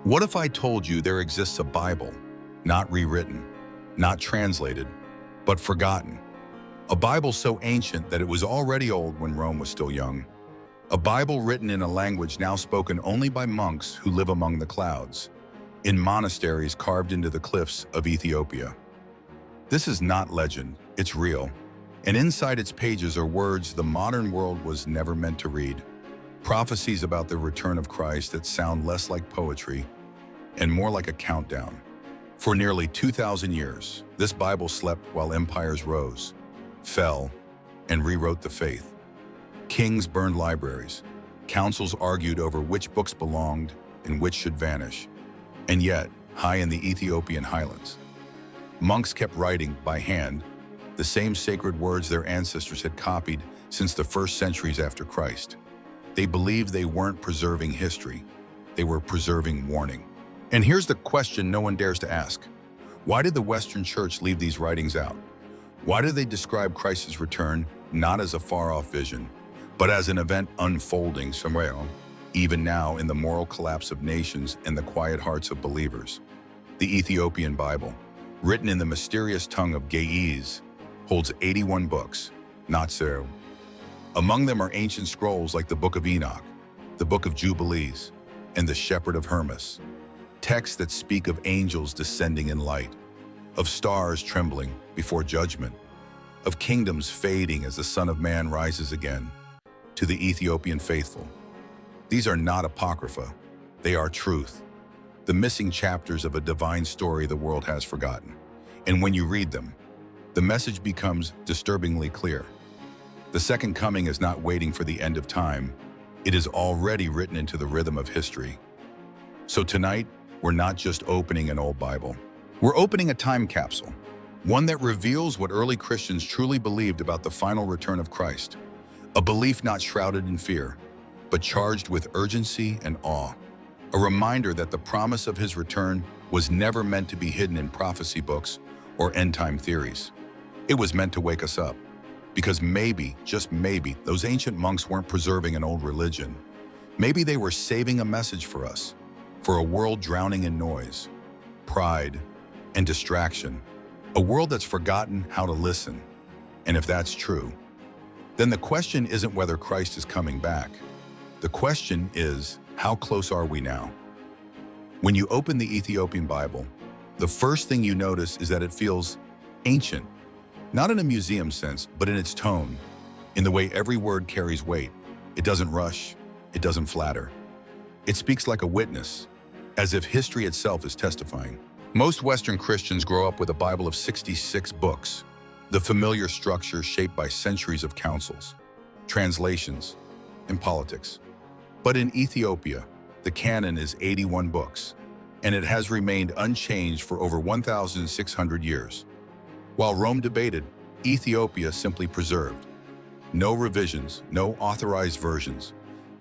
What if I told you there exists a Bible, not rewritten, not translated, but forgotten? A Bible so ancient that it was already old when Rome was still young. A Bible written in a language now spoken only by monks who live among the clouds, in monasteries carved into the cliffs of Ethiopia. This is not legend, it's real. And inside its pages are words the modern world was never meant to read. Prophecies about the return of Christ that sound less like poetry and more like a countdown. For nearly 2,000 years, this Bible slept while empires rose, fell, and rewrote the faith. Kings burned libraries. Councils argued over which books belonged and which should vanish. And yet, high in the Ethiopian highlands, monks kept writing by hand the same sacred words their ancestors had copied since the first centuries after Christ. They believed they weren't preserving history, they were preserving warning. And here's the question no one dares to ask. Why did the Western Church leave these writings out? Why do they describe Christ's return not as a far-off vision, but as an event unfolding somewhere, even now in the moral collapse of nations and the quiet hearts of believers? The Ethiopian Bible, written in the mysterious tongue of Ge'ez, holds 81 books, not so. Among them are ancient scrolls like the Book of Enoch, the Book of Jubilees, and the Shepherd of Hermas, texts that speak of angels descending in light, of stars trembling before judgment, of kingdoms fading as the Son of Man rises again. To the Ethiopian faithful, these are not apocrypha, they are truth, the missing chapters of a divine story the world has forgotten. And when you read them, the message becomes disturbingly clear. The second coming is not waiting for the end of time. It is already written into the rhythm of history. So tonight, we're not just opening an old Bible. We're opening a time capsule, one that reveals what early Christians truly believed about the final return of Christ. A belief not shrouded in fear, but charged with urgency and awe. A reminder that the promise of his return was never meant to be hidden in prophecy books or end-time theories. It was meant to wake us up. Because maybe, just maybe, those ancient monks weren't preserving an old religion. Maybe they were saving a message for us, for a world drowning in noise, pride, and distraction. A world that's forgotten how to listen. And if that's true, then the question isn't whether Christ is coming back. The question is, how close are we now? When you open the Ethiopian Bible, the first thing you notice is that it feels ancient. Not in a museum sense, but in its tone, in the way every word carries weight. It doesn't rush, it doesn't flatter. It speaks like a witness, as if history itself is testifying. Most Western Christians grow up with a Bible of 66 books, the familiar structure shaped by centuries of councils, translations, and politics. But in Ethiopia, the canon is 81 books, and it has remained unchanged for over 1,600 years. While Rome debated, Ethiopia simply preserved. No revisions, no authorized versions,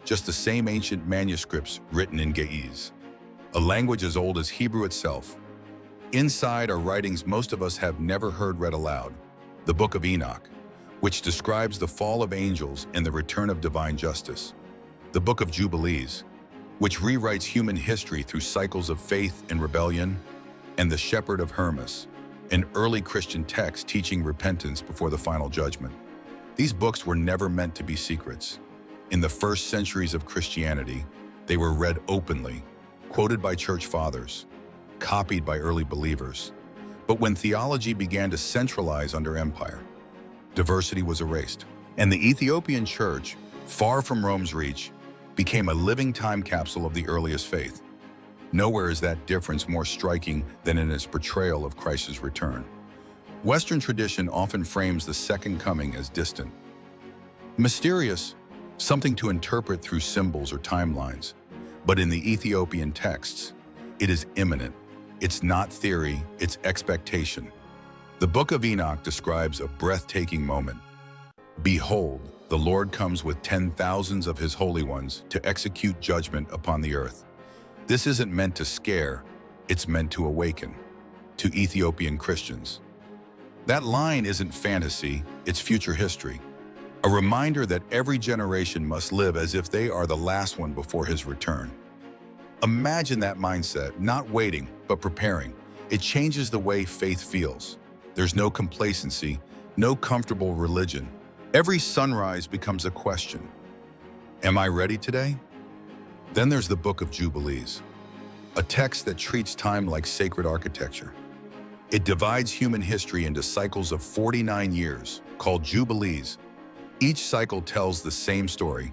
just the same ancient manuscripts written in Ge'ez, a language as old as Hebrew itself. Inside are writings most of us have never heard read aloud, the Book of Enoch, which describes the fall of angels and the return of divine justice, the Book of Jubilees, which rewrites human history through cycles of faith and rebellion, and the Shepherd of Hermas, an early Christian text teaching repentance before the final judgment. These books were never meant to be secrets. In the first centuries of Christianity, they were read openly, quoted by church fathers, copied by early believers. But when theology began to centralize under empire, diversity was erased. And the Ethiopian church, far from Rome's reach, became a living time capsule of the earliest faith. Nowhere is that difference more striking than in its portrayal of Christ's return. Western tradition often frames the second coming as distant, mysterious, something to interpret through symbols or timelines. But in the Ethiopian texts, it is imminent. It's not theory, it's expectation. The Book of Enoch describes a breathtaking moment. Behold, the Lord comes with 10,000s of his holy ones to execute judgment upon the earth. This isn't meant to scare, it's meant to awaken, to Ethiopian Christians. That line isn't fantasy, it's future history. A reminder that every generation must live as if they are the last one before his return. Imagine that mindset, not waiting, but preparing. It changes the way faith feels. There's no complacency, no comfortable religion. Every sunrise becomes a question. Am I ready today? Then there's the Book of Jubilees, a text that treats time like sacred architecture. It divides human history into cycles of 49 years, called Jubilees. Each cycle tells the same story.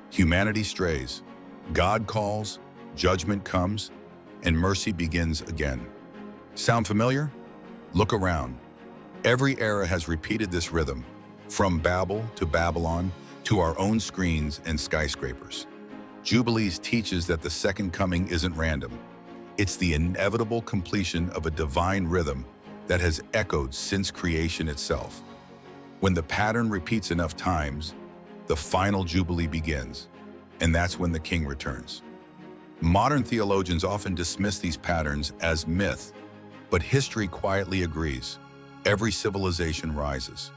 Humanity strays, God calls, judgment comes, and mercy begins again. Sound familiar? Look around. Every era has repeated this rhythm, from Babel to Babylon to our own screens and skyscrapers. Jubilees teaches that the second coming isn't random. It's the inevitable completion of a divine rhythm that has echoed since creation itself. When the pattern repeats enough times, the final Jubilee begins, and that's when the King returns. Modern theologians often dismiss these patterns as myth, but history quietly agrees. Every civilization rises,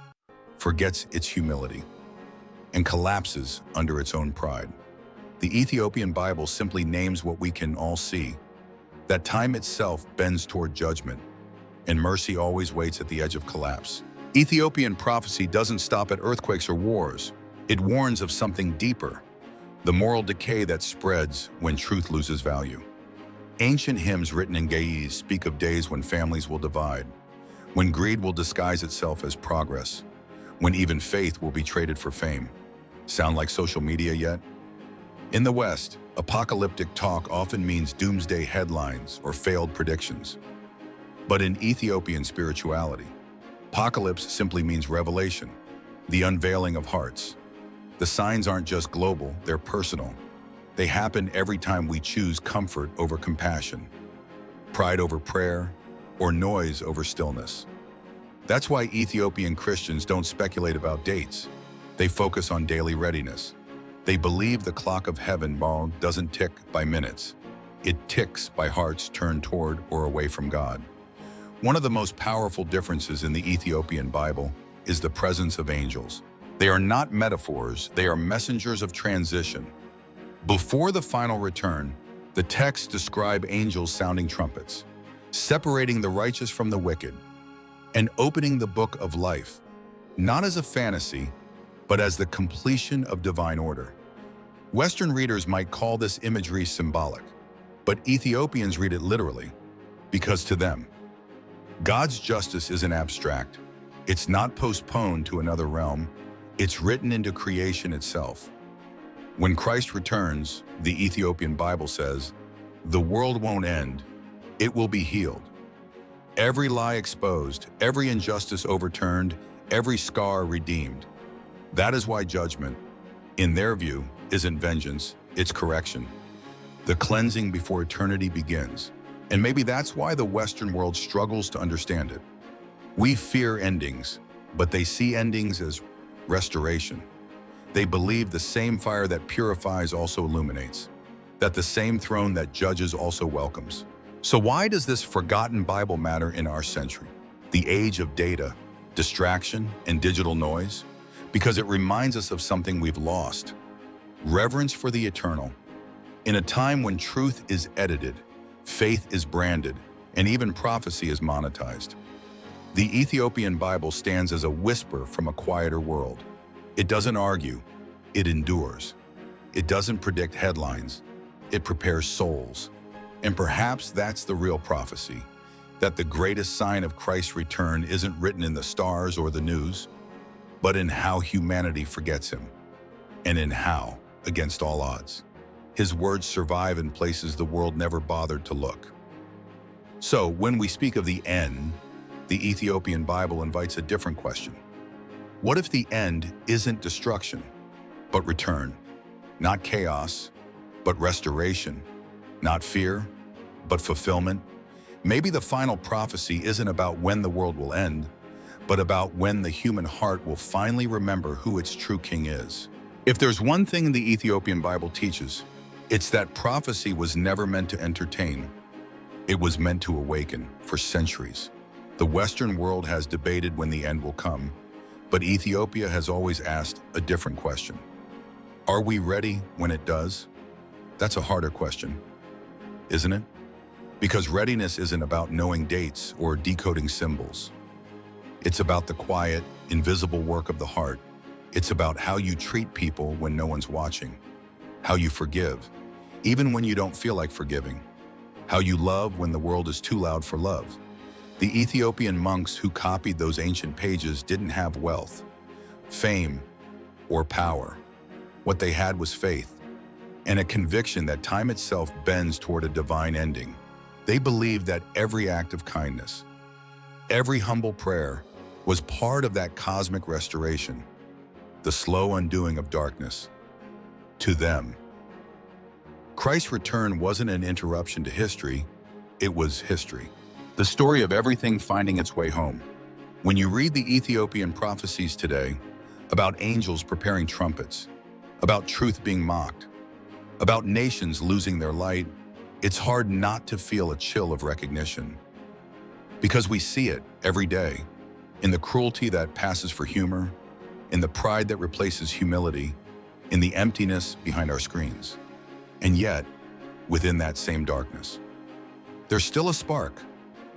forgets its humility, and collapses under its own pride. The Ethiopian Bible simply names what we can all see, that time itself bends toward judgment, and mercy always waits at the edge of collapse. Ethiopian prophecy doesn't stop at earthquakes or wars. It warns of something deeper, the moral decay that spreads when truth loses value. Ancient hymns written in Ge'ez speak of days when families will divide, when greed will disguise itself as progress, when even faith will be traded for fame. Sound like social media yet? In the West, apocalyptic talk often means doomsday headlines or failed predictions. But in Ethiopian spirituality, apocalypse simply means revelation, the unveiling of hearts. The signs aren't just global, they're personal. They happen every time we choose comfort over compassion, pride over prayer, or noise over stillness. That's why Ethiopian Christians don't speculate about dates. They focus on daily readiness. They believe the clock of heaven doesn't tick by minutes. It ticks by hearts turned toward or away from God. One of the most powerful differences in the Ethiopian Bible is the presence of angels. They are not metaphors, they are messengers of transition. Before the final return, the texts describe angels sounding trumpets, separating the righteous from the wicked, and opening the book of life, not as a fantasy, but as the completion of divine order. Western readers might call this imagery symbolic, but Ethiopians read it literally, because to them, God's justice isn't abstract. It's not postponed to another realm. It's written into creation itself. When Christ returns, the Ethiopian Bible says, the world won't end, it will be healed. Every lie exposed, every injustice overturned, every scar redeemed. That is why judgment, in their view, isn't vengeance, it's correction. The cleansing before eternity begins. And maybe that's why the Western world struggles to understand it. We fear endings, but they see endings as restoration. They believe the same fire that purifies also illuminates, that the same throne that judges also welcomes. So why does this forgotten Bible matter in our century? The age of data, distraction, and digital noise? Because it reminds us of something we've lost: reverence for the eternal. In a time when truth is edited, faith is branded, and even prophecy is monetized, the Ethiopian Bible stands as a whisper from a quieter world. It doesn't argue, it endures. It doesn't predict headlines, it prepares souls. And perhaps that's the real prophecy, that the greatest sign of Christ's return isn't written in the stars or the news, but in how humanity forgets him, and in how, against all odds, his words survive in places the world never bothered to look. So when we speak of the end, the Ethiopian Bible invites a different question. What if the end isn't destruction, but return? Not chaos, but restoration. Not fear, but fulfillment. Maybe the final prophecy isn't about when the world will end, but about when the human heart will finally remember who its true king is. If there's one thing the Ethiopian Bible teaches, it's that prophecy was never meant to entertain. It was meant to awaken for centuries. The Western world has debated when the end will come, but Ethiopia has always asked a different question. Are we ready when it does? That's a harder question. isn't it? Because readiness isn't about knowing dates or decoding symbols. It's about the quiet, invisible work of the heart. It's about how you treat people when no one's watching, how you forgive, even when you don't feel like forgiving, how you love when the world is too loud for love. The Ethiopian monks who copied those ancient pages didn't have wealth, fame, or power. What they had was faith, and a conviction that time itself bends toward a divine ending. They believed that every act of kindness, every humble prayer, was part of that cosmic restoration, the slow undoing of darkness. To them, Christ's return wasn't an interruption to history, it was history. The story of everything finding its way home. When you read the Ethiopian prophecies today, about angels preparing trumpets, about truth being mocked, about nations losing their light, it's hard not to feel a chill of recognition. Because we see it every day, in the cruelty that passes for humor, in the pride that replaces humility, in the emptiness behind our screens. And yet, within that same darkness, there's still a spark,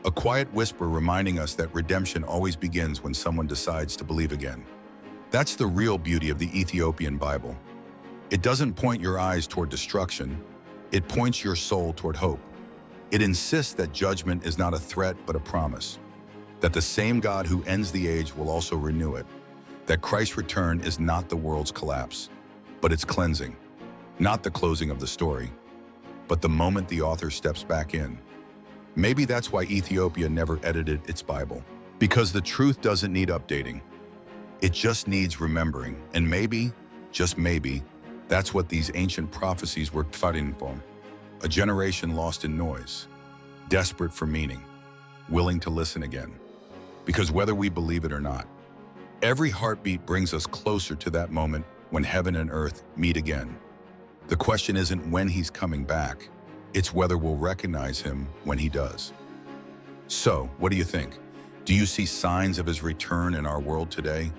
a quiet whisper reminding us that redemption always begins when someone decides to believe again. That's the real beauty of the Ethiopian Bible. It doesn't point your eyes toward destruction, it points your soul toward hope. It insists that judgment is not a threat but a promise, that the same God who ends the age will also renew it, that Christ's return is not the world's collapse, but its cleansing, not the closing of the story, but the moment the author steps back in. Maybe that's why Ethiopia never edited its Bible, because the truth doesn't need updating. It just needs remembering, and maybe, just maybe, that's what these ancient prophecies were fighting for. A generation lost in noise, desperate for meaning, willing to listen again. Because whether we believe it or not, every heartbeat brings us closer to that moment when heaven and earth meet again. The question isn't when he's coming back, it's whether we'll recognize him when he does. So, what do you think? Do you see signs of his return in our world today?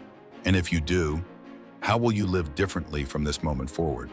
And if you do, how will you live differently from this moment forward?